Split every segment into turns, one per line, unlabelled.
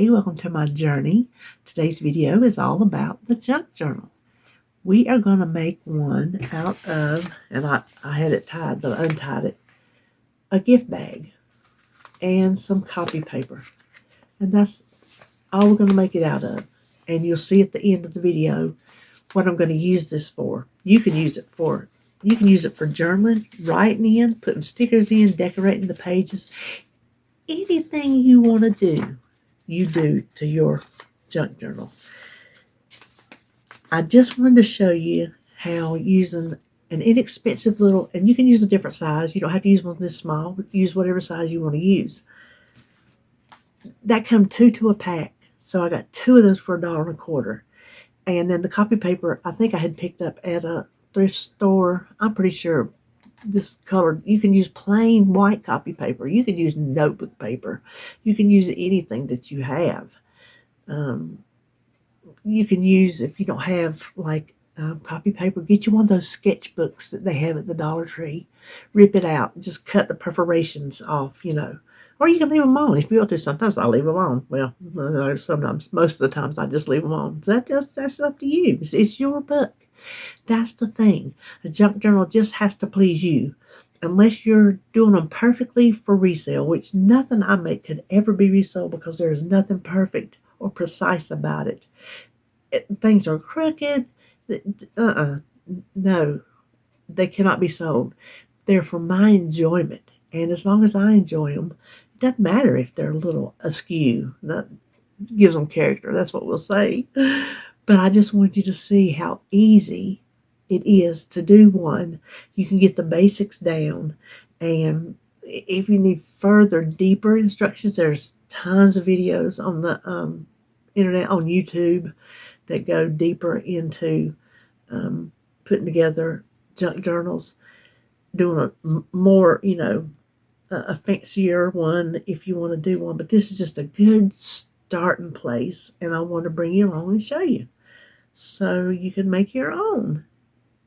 Hey, welcome to my journey. Today's video is all about the junk journal. We are going to make one out of, and I had it tied, but I untied it, a gift bag and some copy paper. And that's all we're going to make it out of. And you'll see at the end of the video what I'm going to use this for. You can use it for journaling, writing in, putting stickers in, decorating the pages. Anything you want to do, you do to your junk journal. I just wanted to show you how using an inexpensive little, and you can use a different size. You don't have to use one this small. Use whatever size you want to use. That come 2 to a pack. So I got 2 of those for $1.25. And then the copy paper, I think I had picked up at a thrift store. I'm pretty sure this color, you can use plain white copy paper. You can use notebook paper. You can use anything that you have. You can use, if you don't have like copy paper, get you one of those sketchbooks that they have at the Dollar Tree. Rip it out. Just cut the perforations off, Or you can leave them on if you want to. Sometimes I leave them on. Well, sometimes, most of the times I just leave them on. So that's up to you. It's your book. That's the thing. A junk journal just has to please you. Unless you're doing them perfectly for resale, which nothing I make could ever be resold because there's nothing perfect or precise about it. Things are crooked. No, they cannot be sold. They're for my enjoyment. And as long as I enjoy them, it doesn't matter if they're a little askew. That gives them character. That's what we'll say. But I just want you to see how easy it is to do one. You can get the basics down. And if you need further, deeper instructions, there's tons of videos on the internet, on YouTube, that go deeper into putting together junk journals, doing a more, a fancier one if you want to do one. But this is just a good starting place, and I want to bring you along and show you so you can make your own.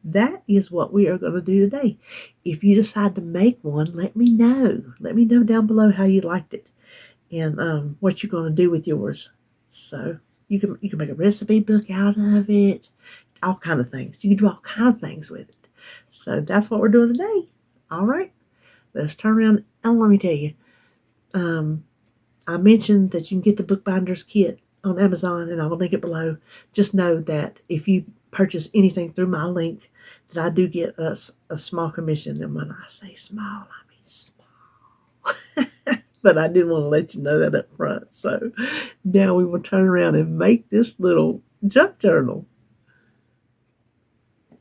That is what we are going to do today. If you decide to make one, let me know. Let me know down below how you liked it and what you're going to do with yours. So you can make a recipe book out of it, all kind of things. You can do all kind of things with it. So that's what we're doing today. All right, let's turn around and let me tell you. I mentioned that you can get the bookbinders kit on Amazon, and I will link it below. Just know that if you purchase anything through my link, that I do get a small commission. And when I say small, I mean small. But I didn't want to let you know that up front. So now we will turn around and make this little junk journal.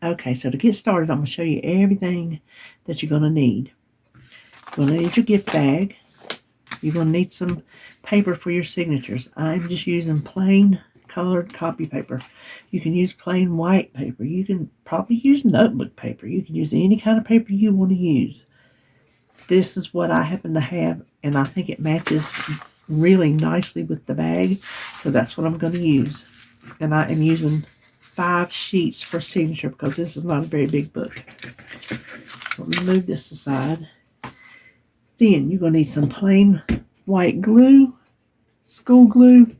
Okay, so to get started, I'm going to show you everything that you're going to need. You're going to need your gift bag. You're going to need some paper for your signatures. I'm just using plain colored copy paper. You can use plain white paper. You can probably use notebook paper. You can use any kind of paper you want to use. This is what I happen to have, and I think it matches really nicely with the bag, so that's what I'm going to use. And I am using 5 sheets for signature because this is not a very big book. So let me move this aside. Then you're going to need some plain white glue, school glue,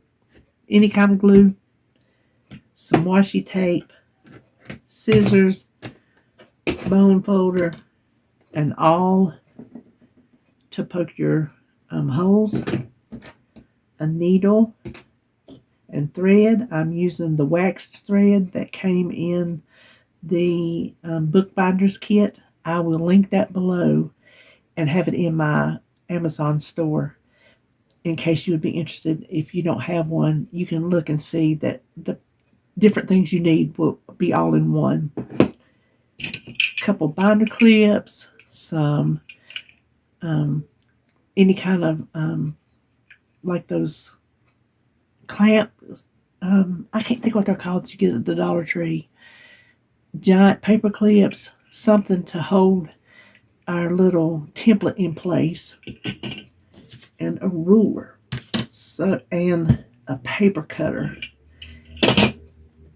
any kind of glue, some washi tape, scissors, bone folder, and all to poke your holes, a needle, and thread. I'm using the waxed thread that came in the bookbinders kit. I will link that below and have it in my Amazon store in case you would be interested. If you don't have one, you can look and see that the different things you need will be all in one. A couple binder clips, some any kind of like those clamps. I can't think what they're called that you get at the Dollar Tree. Giant paper clips, something to hold our little template in place, and a ruler, and a paper cutter.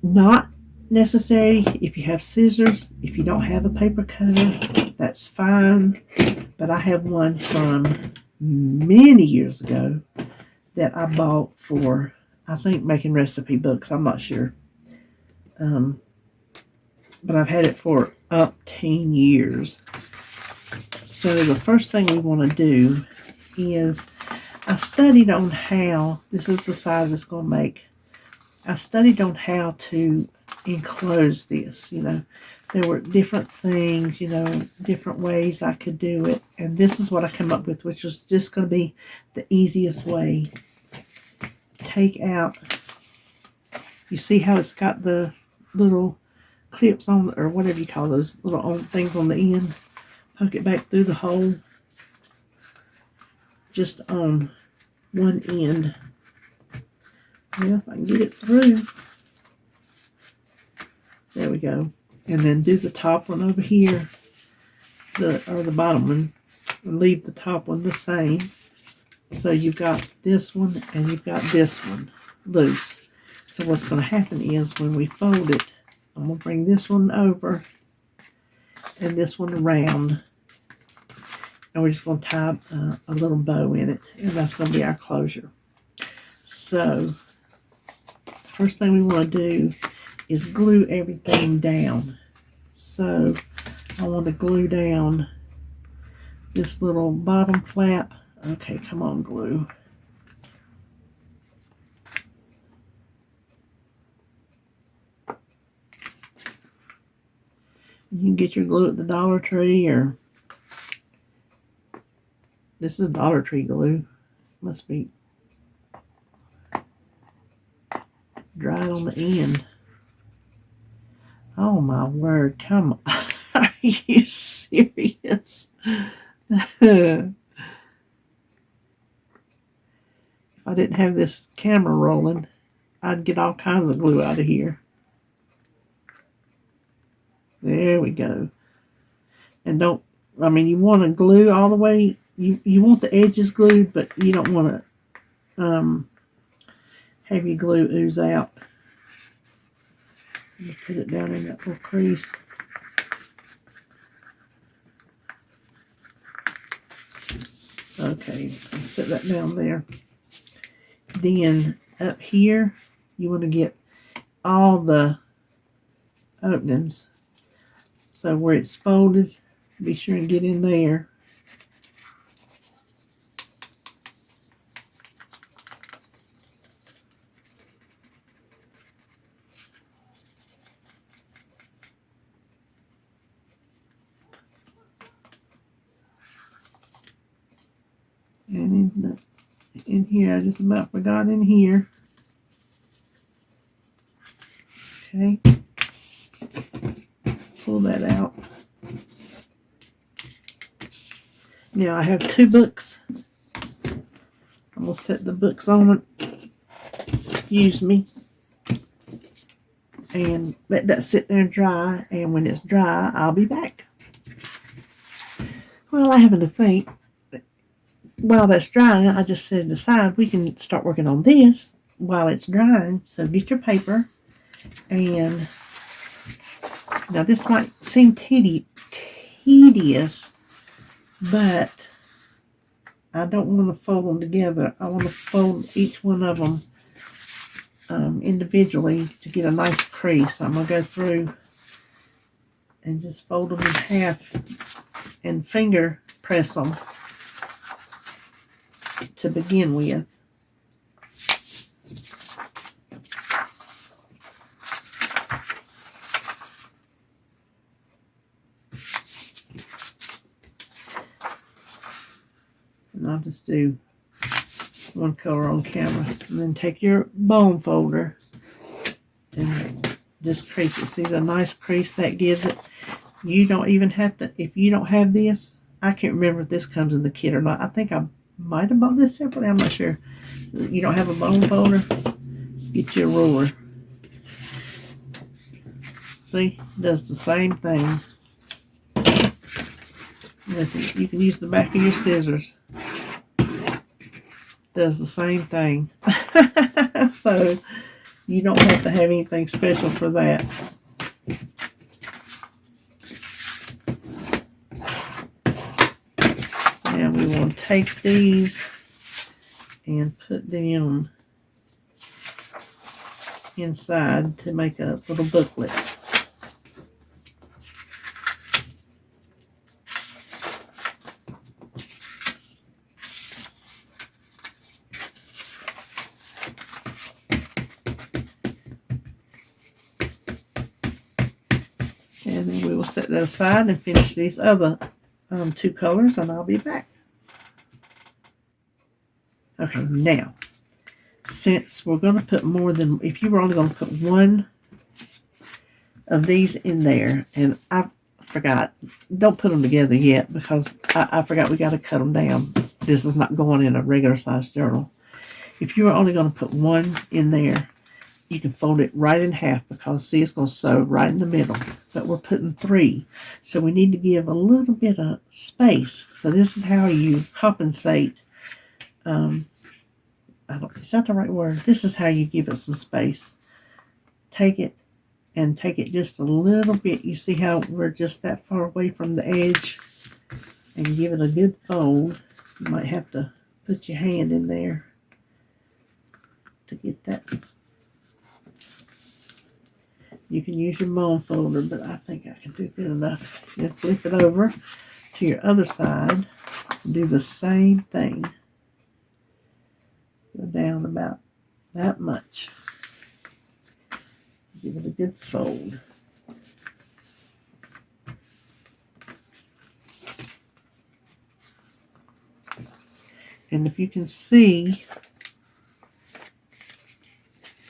Not necessary if you have scissors. If you don't have a paper cutter, that's fine, but I have one from many years ago that I bought for, I think, making recipe books. I'm not sure. But I've had it for up 10 years. So the first thing we want to do is, I studied on how, this is the size it's going to make. I studied on how to enclose this, There were different things, different ways I could do it. And this is what I come up with, which was just going to be the easiest way. Take out, you see how it's got the little clips on, or whatever you call those little things on the end. Poke it back through the hole. Just on one end. Well, if I can get it through. There we go. And then do the top one over here, or the bottom one, and leave the top one the same. So you've got this one and you've got this one loose. So what's going to happen is when we fold it, I'm going to bring this one over and this one around. And we're just going to tie a little bow in it. And that's going to be our closure. So the first thing we want to do is glue everything down. So I want to glue down this little bottom flap. Okay, come on, glue. You can get your glue at the Dollar Tree, or this is Dollar Tree glue. Must be dried on the end. Oh my word, come on. Are you serious? If I didn't have this camera rolling, I'd get all kinds of glue out of here. There we go. And you want to glue all the way. You want the edges glued, but you don't want to have your glue ooze out. Put it down in that little crease. Okay, I'll set that down there. Then up here, you want to get all the openings. So where it's folded, be sure and get in there. And in here, I just about forgot in here. Okay. Pull that out. Now I have 2 books. I'm going to set the books on it. Excuse me. And let that sit there and dry. And when it's dry, I'll be back. Well, I happen to think, while that's drying, I just set it aside. We can start working on this while it's drying. So get your paper. And now this might seem tedious, but I don't want to fold them together. I want to fold each one of them individually to get a nice crease. I'm going to go through and just fold them in half and finger press them to begin with. And I'll just do one color on camera. And then take your bone folder and just crease it. See the nice crease that gives it? You don't even have to, if you don't have this, I can't remember if this comes in the kit or not. I think I might have bought this separately. I'm not sure. You don't have a bone folder? Get you a ruler. See? It does the same thing. Listen, you can use the back of your scissors. Does the same thing. So you don't have to have anything special for that. Now we want to take these and put them inside to make a little booklet. And then we will set that aside and finish these other 2 colors, and I'll be back. Okay, now, since we're going to put more than, if you were only going to put one of these in there, and I forgot, don't put them together yet because I forgot we got to cut them down. This is not going in a regular size journal. If you are only going to put one in there, you can fold it right in half because, see, it's going to sew right in the middle. But we're putting 3. So we need to give a little bit of space. So this is how you compensate. Is that the right word? This is how you give it some space. Take it and take it just a little bit. You see how we're just that far away from the edge? And give it a good fold. You might have to put your hand in there to get that. You can use your bone folder, but I think I can do good enough. You flip it over to your other side. Do the same thing. Go down about that much. Give it a good fold. And if you can see,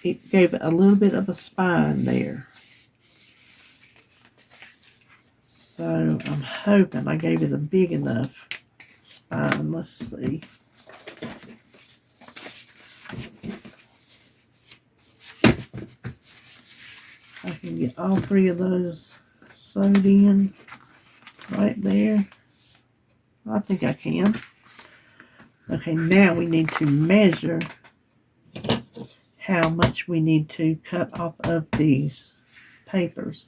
it gave it a little bit of a spine there. So I'm hoping I gave it a big enough spine. Let's see. I can get all 3 of those sewed in right there. I think I can. Okay, now we need to measure how much we need to cut off of these papers.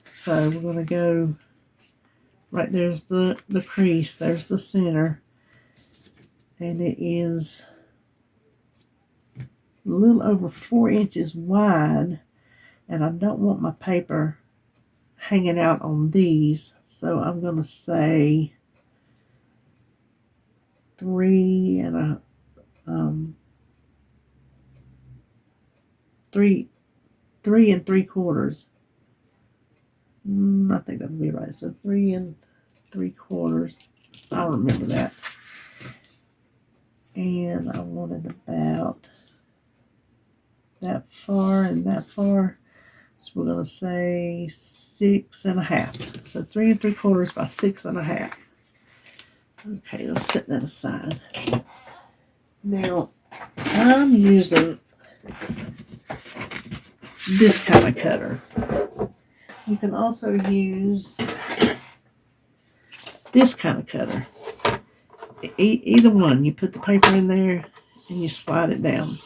So we're going to go, right there's the crease, there's the center, and it is a little over 4 inches wide, and I don't want my paper hanging out on these, so I'm going to say 3 and 3 3/4. I think that would be right. So 3 3/4. I'll remember that. And I wanted about that far and that far. So we're going to say 6 1/2. So 3 3/4 by 6 1/2. Okay, let's set that aside. Now, I'm using this kind of cutter. You can also use this kind of cutter. Either one, you put the paper in there and you slide it down.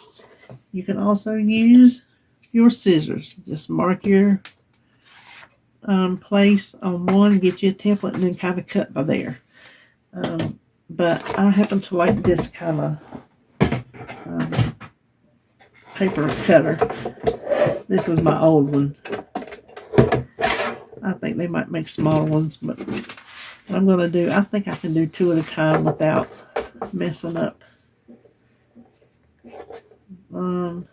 You can also use your scissors. Just mark your place on one, get you a template, and then kind of cut by there. But I happen to like this kind of paper cutter. This is my old one. I think they might make smaller ones, but what I'm going to do, I think I can do 2 at a time without messing up. What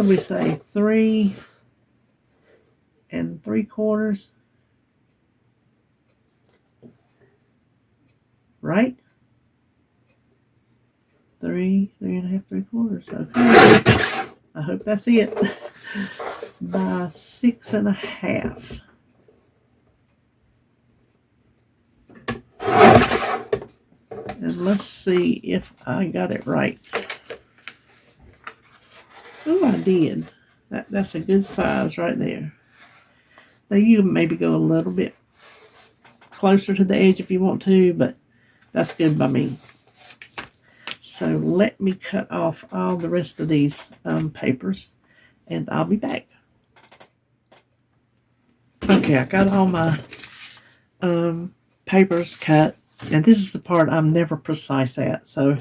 do we say? 3 3/4. Right? 3 1/2 3/4. Okay. I hope that's it. By 6 1/2. And let's see if I got it right. Oh, I did. That's a good size right there. Now you can maybe go a little bit closer to the edge if you want to, but that's good by me. So let me cut off all the rest of these papers, and I'll be back. Okay, I got all my papers cut, And this is the part I'm never precise at. So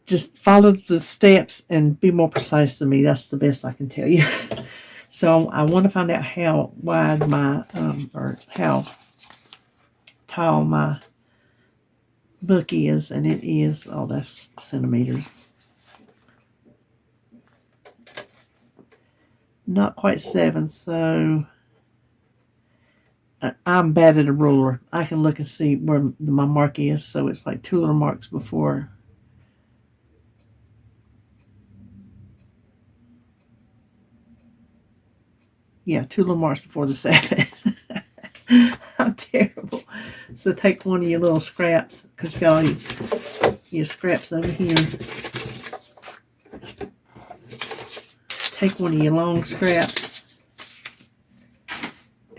just follow the steps and be more precise than me. That's the best I can tell you. So I want to find out how wide my, or how tall my book is. And it is, oh, that's centimeters. Not quite 7, so I'm bad at a ruler. I can look and see where my mark is, so it's like 2 little marks before. Yeah, 2 little marks before the 7. I'm terrible. So take one of your little scraps, because you got all your scraps over here. Take one of your long scraps,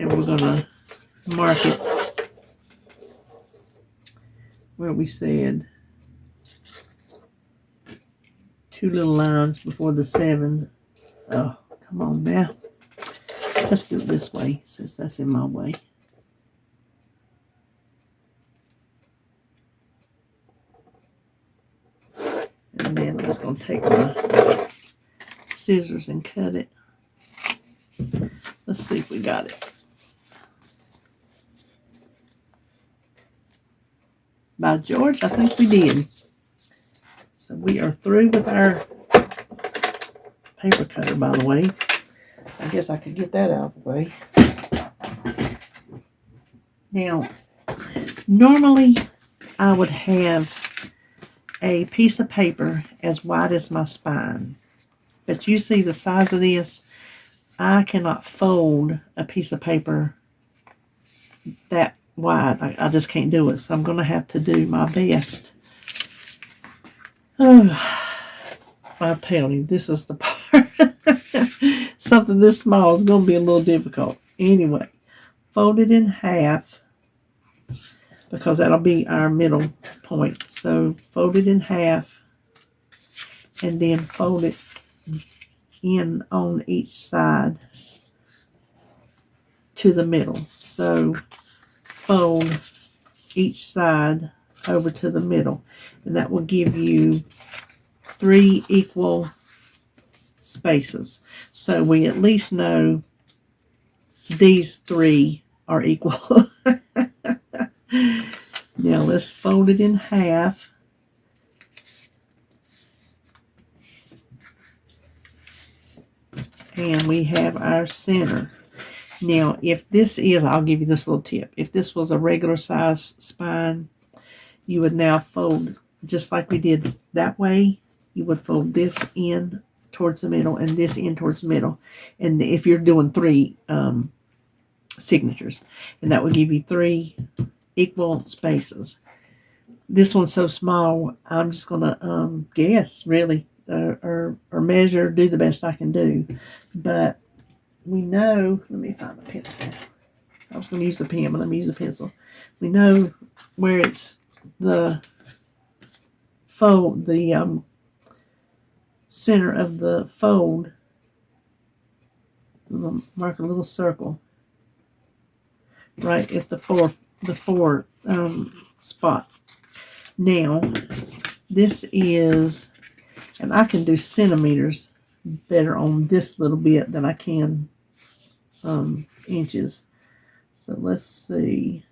and we're going to mark it where we said 2 little lines before the 7. Oh, come on now. Let's do it this way, since that's in my way. And then I'm just going to take my scissors and cut it. Let's see if we got it. By George, I think we did. So we are through with our paper cutter, by the way. I guess I could get that out of the way. Now, normally I would have a piece of paper as wide as my spine. But you see the size of this, I cannot fold a piece of paper that wide. I just can't do it. So I'm going to have to do my best. Oh, I'm telling you, this is the part. Something this small is going to be a little difficult. Anyway, fold it in half, because that'll be our middle point. So fold it in half, and then fold it in on each side to the middle. So fold each side over to the middle, and that will give you 3 equal spaces. So we at least know these 3 are equal. Now let's fold it in half. And we have our center. Now, if this is, I'll give you this little tip. If this was a regular size spine, you would now fold just like we did that way. You would fold this in towards the middle and this in towards the middle. And if you're doing 3 signatures, and that would give you 3 equal spaces. This one's so small, I'm just going to guess, really, or measure, do the best I can do. But we know, let me find the pencil. I was going to use the pen, but let me use the pencil. We know where it's the fold, the center of the fold. We'll mark a little circle right at the four spot. Now, this is, and I can do centimeters better on this little bit than I can inches. So let's see.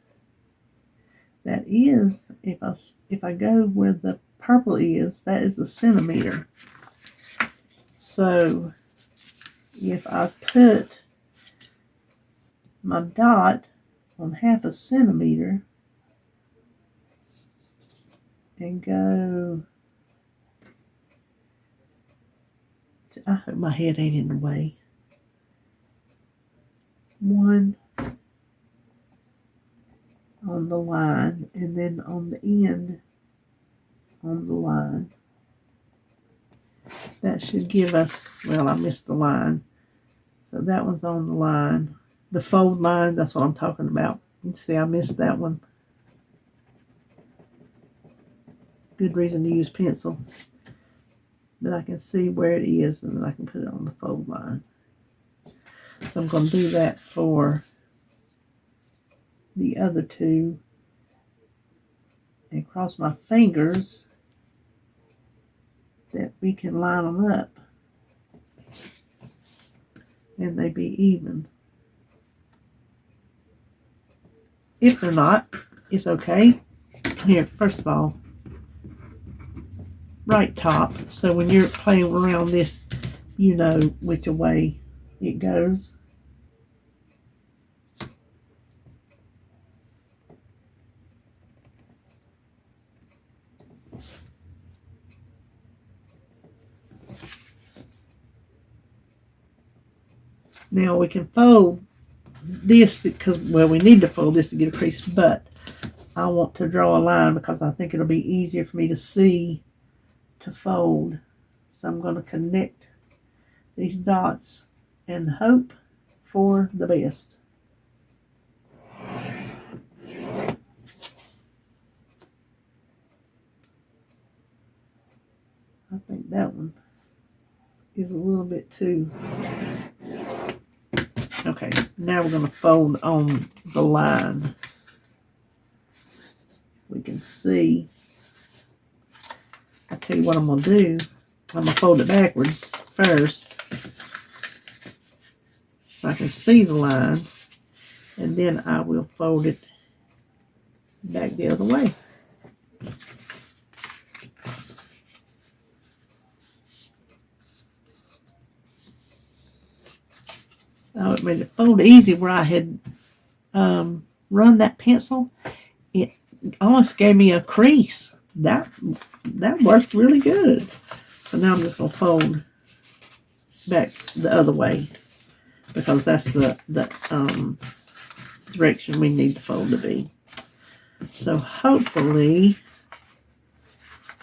That is, if I go where the purple is, that is a centimeter. So if I put my dot on half a centimeter and go, I hope my head ain't in the way. 1 on the line, and then on the end on the line. That should give us, well, I missed the line. So that one's on the line. The fold line, that's what I'm talking about. You can see I missed that one. Good reason to use pencil. But I can see where it is, and then I can put it on the fold line. So I'm going to do that for the other 2 and cross my fingers that we can line them up and they be even. If they're not, it's okay. Here, first of all, right top. So when you're playing around this, you know which way it goes. Now we can fold this because, well, we need to fold this to get a crease, but I want to draw a line because I think it'll be easier for me to see to fold. So I'm going to connect these dots and hope for the best. I think that one is a little bit too. Okay, now we're going to fold on the line. We can see. I'll tell you what I'm going to do. I'm going to fold it backwards first so I can see the line, and then I will fold it back the other way. Oh, it made it fold easy where I had run that pencil. It almost gave me a crease. That worked really good. So now I'm just going to fold back the other way because that's the direction we need the fold to be. So hopefully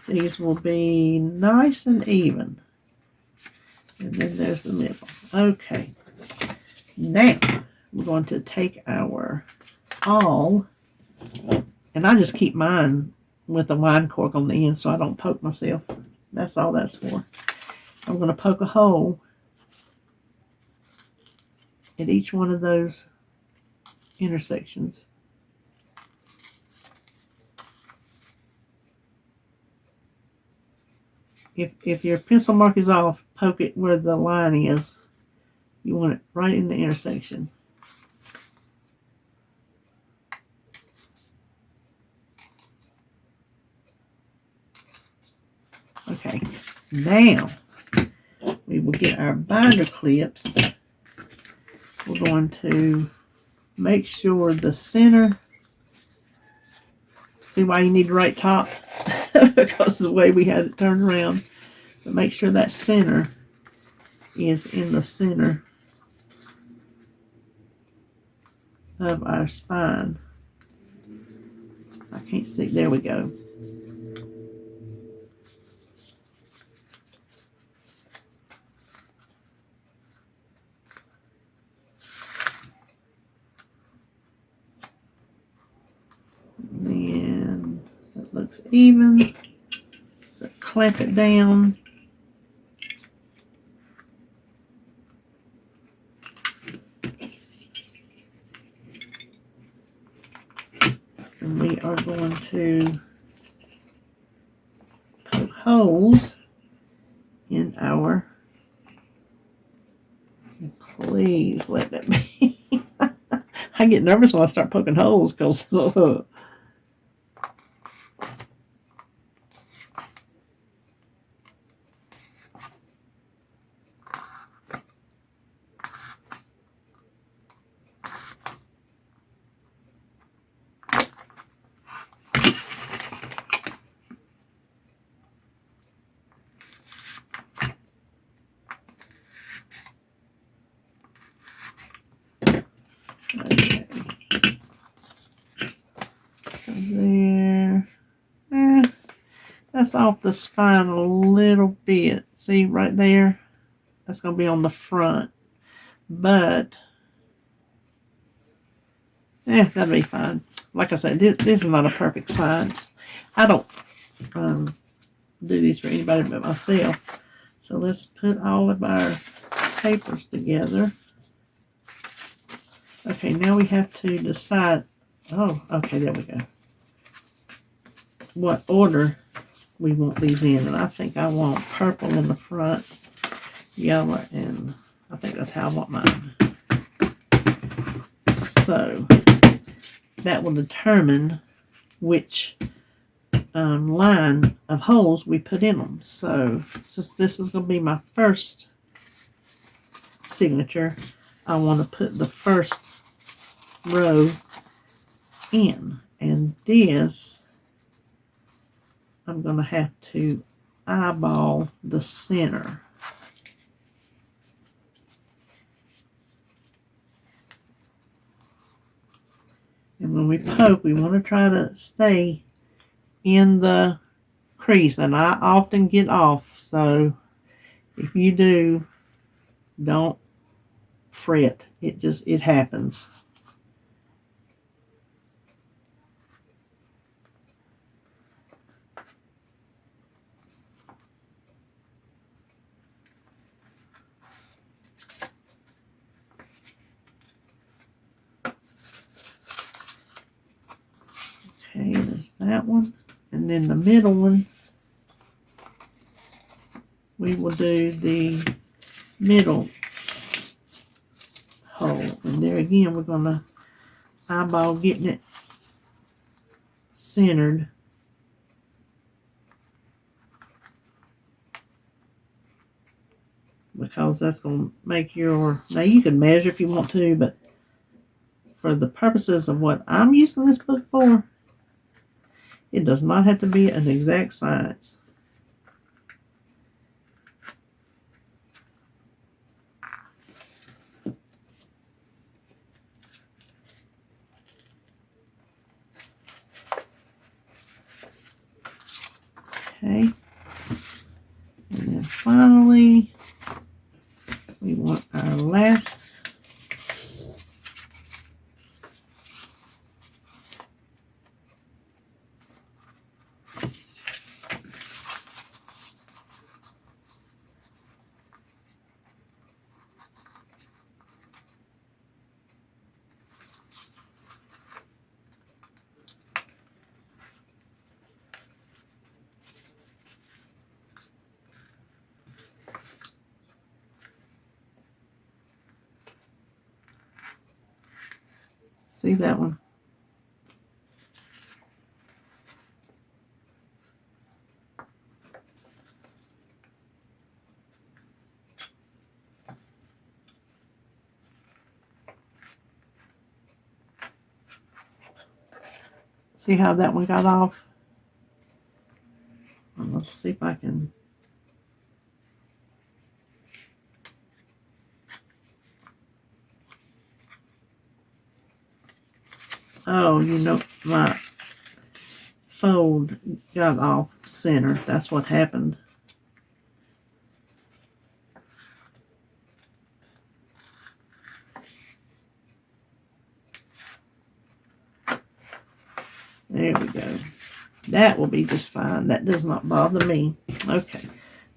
these will be nice and even. And then there's the middle. Okay. Now we're going to take our awl, and I just keep mine with a wine cork on the end so I don't poke myself. That's all that's for. I'm going to poke a hole at each one of those intersections. If your pencil mark is off, poke it where the line is. You want it right in the intersection. Okay, now we will get our binder clips. We're going to make sure the center, see why you need the right top? Because of the way we had it turned around. But make sure that center is in the center of our spine. I can't see. There we go. And it looks even. So clamp it down. And we are going to poke holes in our, please let that be. I get nervous when I start poking holes because there. That's off the spine a little bit. See right there? That's going to be on the front. But, that'll be fine. Like I said, this is not a perfect science. I don't do these for anybody but myself. So let's put all of our papers together. Okay, now we have to decide. Oh, okay, there we go. what order we want these in. And I think I want purple in the front, yellow, and I think that's how I want mine. So that will determine which line of holes we put in them. So since this is going to be my first signature, I want to put the first row in, and this I'm going to have to eyeball the center. And when we poke, we want to try to stay in the crease, and I often get off, so if you do, don't fret. It happens. Okay, there's that one. And then the middle one, we will do the middle hole. And there again, we're going to eyeball getting it centered. Because that's going to make your... Now, you can measure if you want to, but for the purposes of what I'm using this book for, it does not have to be an exact science. Okay. And then finally, we want our last see that one? See how that one got off? Let's see if I can... Oh, you know, my fold got off center. That's what happened. There we go. That will be just fine. That does not bother me. Okay.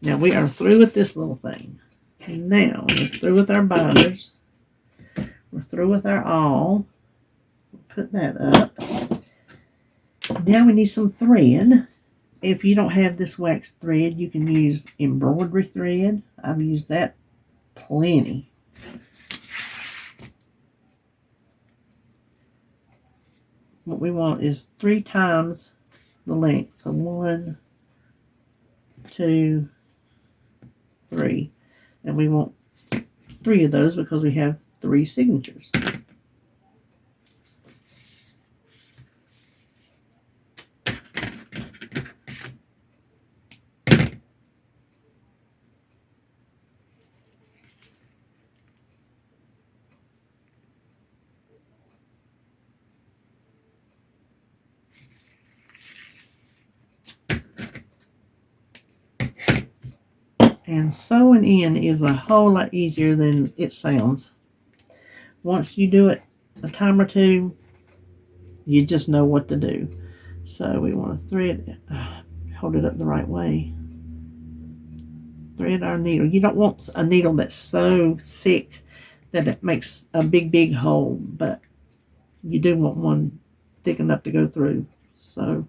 Now we are through with this little thing. Now we're through with our binders. We're through with our awl. Put that up. Now we need some thread. If you don't have this wax thread, you can use embroidery thread. I've used that plenty. What we want is 3 times the length. So 1, 2, 3. And we want 3 of those because we have 3 signatures. And sewing in is a whole lot easier than it sounds. Once you do it a time or two, you just know what to do. So we want to thread, hold it up the right way. Thread our needle. You don't want a needle that's so thick that it makes a big hole, but you do want one thick enough to go through. So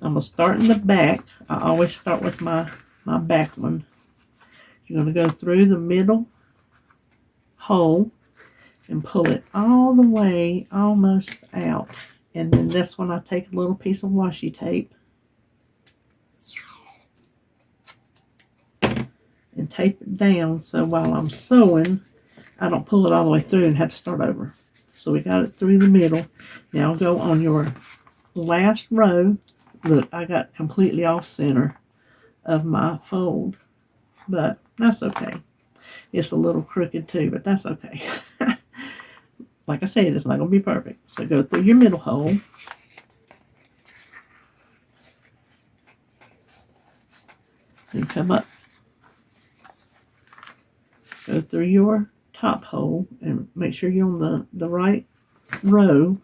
I'm going to start in the back. I always start with my back one. You're going to go through the middle hole and pull it all the way almost out. And then this one I take a little piece of washi tape and tape it down so while I'm sewing, I don't pull it all the way through and have to start over. So we got it through the middle. Now go on your last row. Look, I got completely off center of my fold, but that's okay. It's a little crooked too, but that's okay. Like I said, it's not going to be perfect. So go through your middle hole. Then come up. Go through your top hole and make sure you're on the right row.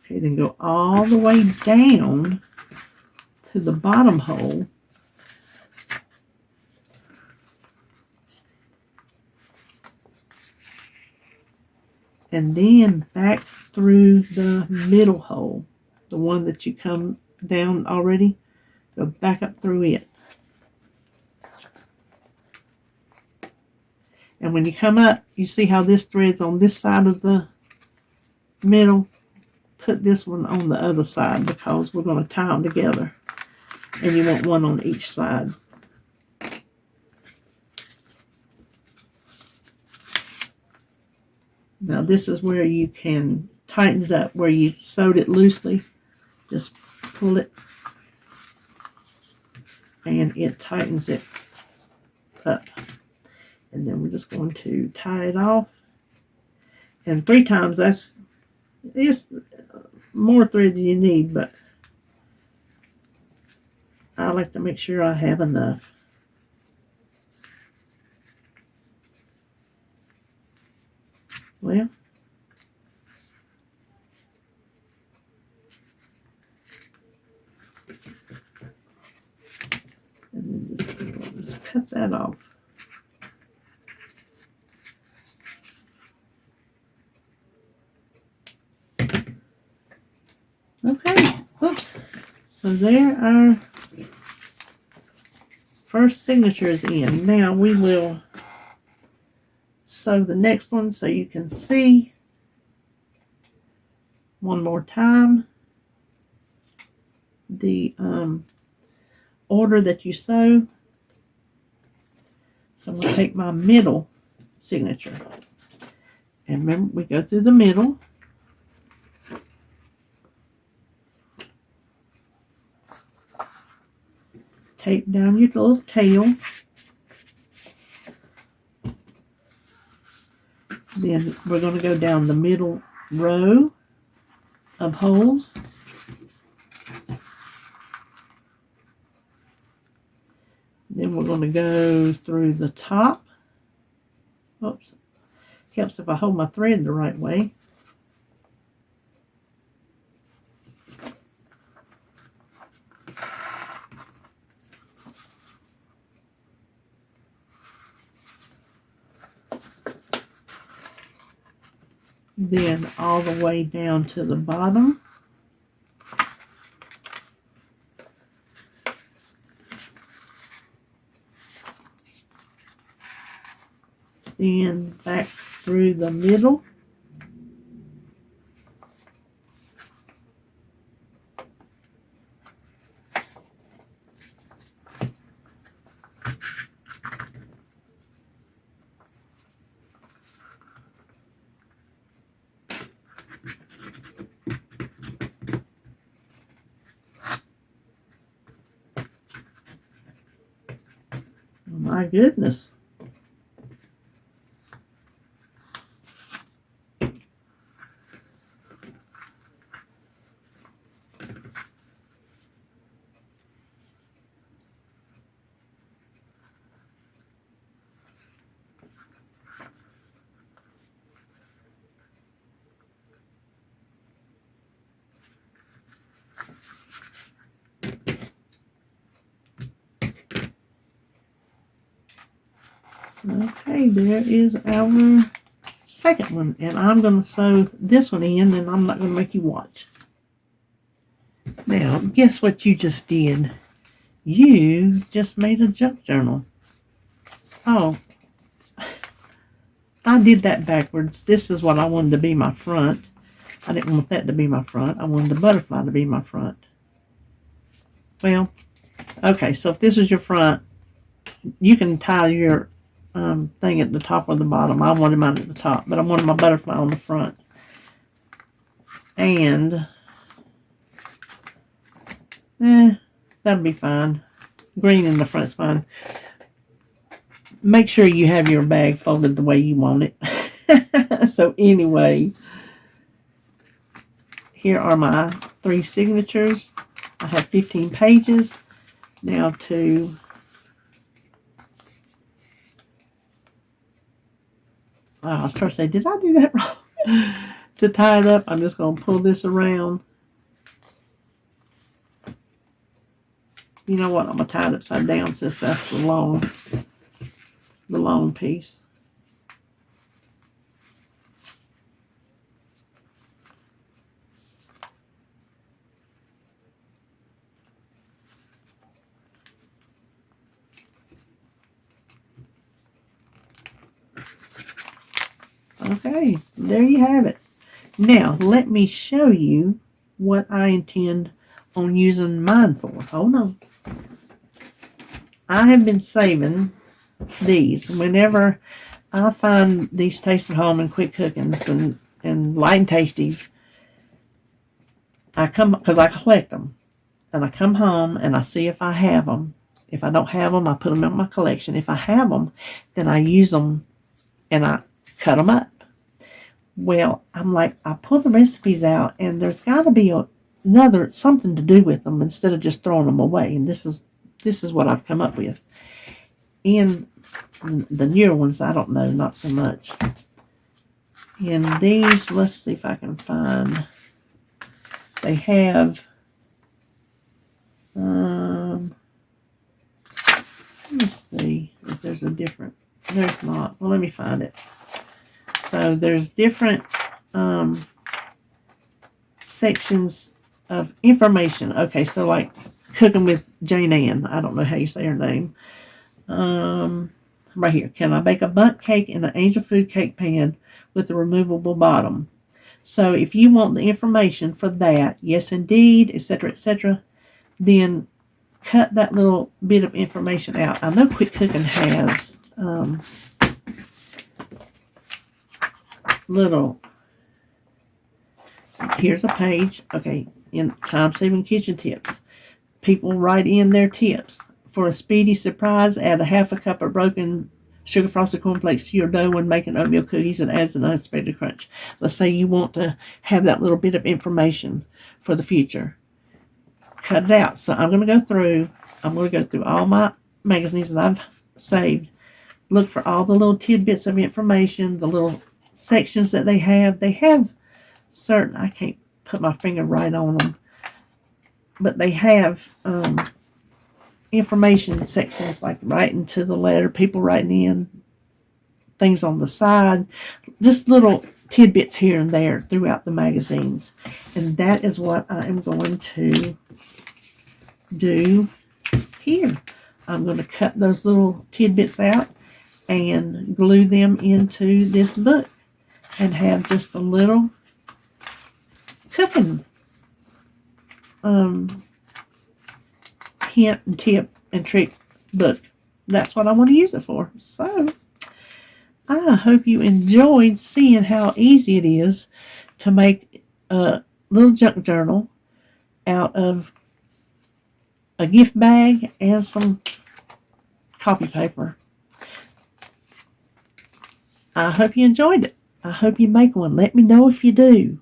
Okay, then go all the way down to the bottom hole. And then back through the middle hole, the one that you come down already, go back up through it. And when you come up, you see how this thread's on this side of the middle? Put this one on the other side because we're going to tie them together. And you want one on each side. Now this is where you can tighten it up. Where you sewed it loosely, just pull it and it tightens it up. And then we're just going to tie it off. And 3 times, it's more thread than you need, but I like to make sure I have enough. Well, and then just cut that off. Okay, oops. So there our first signature is in. Now we will sew the next one so you can see one more time the order that you sew. So I'm going to take my middle signature. And remember, we go through the middle. Tape down your little tail. Then we're going to go down the middle row of holes. Then we're going to go through the top. Oops. Helps if I hold my thread the right way. Then all the way down to the bottom. Then back through the middle. Oh my goodness. Okay, there is our second one. And I'm going to sew this one in, and I'm not going to make you watch. Now, guess what you just did? You just made a junk journal. Oh, I did that backwards. This is what I wanted to be my front. I didn't want that to be my front. I wanted the butterfly to be my front. Well, okay, so if this is your front, you can tie your thing at the top or the bottom. I wanted mine at the top, but I wanted my butterfly on the front. And that'll be fine. Green in the front's fine. Make sure you have your bag folded the way you want it. So anyway, here are my 3 signatures. I have 15 pages. Now I was trying to say, did I do that wrong? To tie it up, I'm just going to pull this around. You know what? I'm going to tie it upside down since that's the long piece. Okay, there you have it. Now, let me show you what I intend on using mine for. Hold on. I have been saving these. Whenever I find these Taste of Home and Quick Cookings and Light and Tasties, I come, because I collect them, and I come home and I see if I have them. If I don't have them, I put them in my collection. If I have them, then I use them and I cut them up. Well, I'm like, I pull the recipes out, and there's got to be something to do with them instead of just throwing them away. And this is what I've come up with. In the newer ones, I don't know, not so much. In these, let's see if I can find. They have. Let me see if there's a different. There's not. Well, let me find it. So there's different sections of information. Okay, so like cooking with Jane Ann. I don't know how you say her name. Right here. Can I bake a bundt cake in an angel food cake pan with a removable bottom? So if you want the information for that, yes indeed, etc., then cut that little bit of information out. I know Quick Cooking has little, here's a page, okay, in time-saving kitchen tips. People write in their tips. For a speedy surprise, add a half a cup of broken sugar frosted cornflakes to your dough when making oatmeal cookies and adds an unexpected crunch. Let's say you want to have that little bit of information for the future. Cut it out. So I'm going to go through all my magazines that I've saved. Look for all the little tidbits of information, the little sections that they have. They have certain, I can't put my finger right on them, but they have information sections like writing to the letter, people writing in, things on the side, just little tidbits here and there throughout the magazines. And that is what I am going to do here. I'm going to cut those little tidbits out and glue them into this book and have just a little cooking hint and tip and trick book. That's what I want to use it for. So I hope you enjoyed seeing how easy it is to make a little junk journal out of a gift bag and some copy paper. I hope you enjoyed it. I hope you make one. Let me know if you do.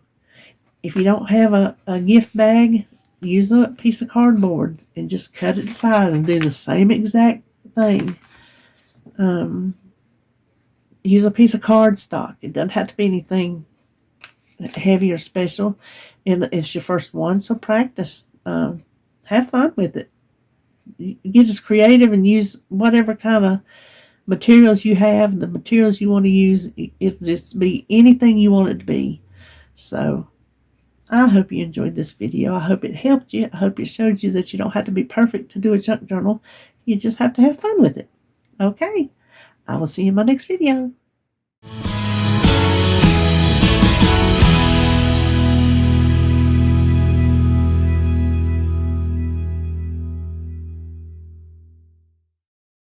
If you don't have a gift bag, use a piece of cardboard and just cut it to size and do the same exact thing. Use a piece of cardstock. It doesn't have to be anything heavy or special. And it's your first one, so practice. Have fun with it. Get as creative and use whatever kind of materials you have, the materials you want to use. It just be anything you want it to be. So I hope you enjoyed this video. I hope it helped you. I hope it showed you that you don't have to be perfect to do a junk journal. You just have to have fun with it. Okay, I will see you in my next video.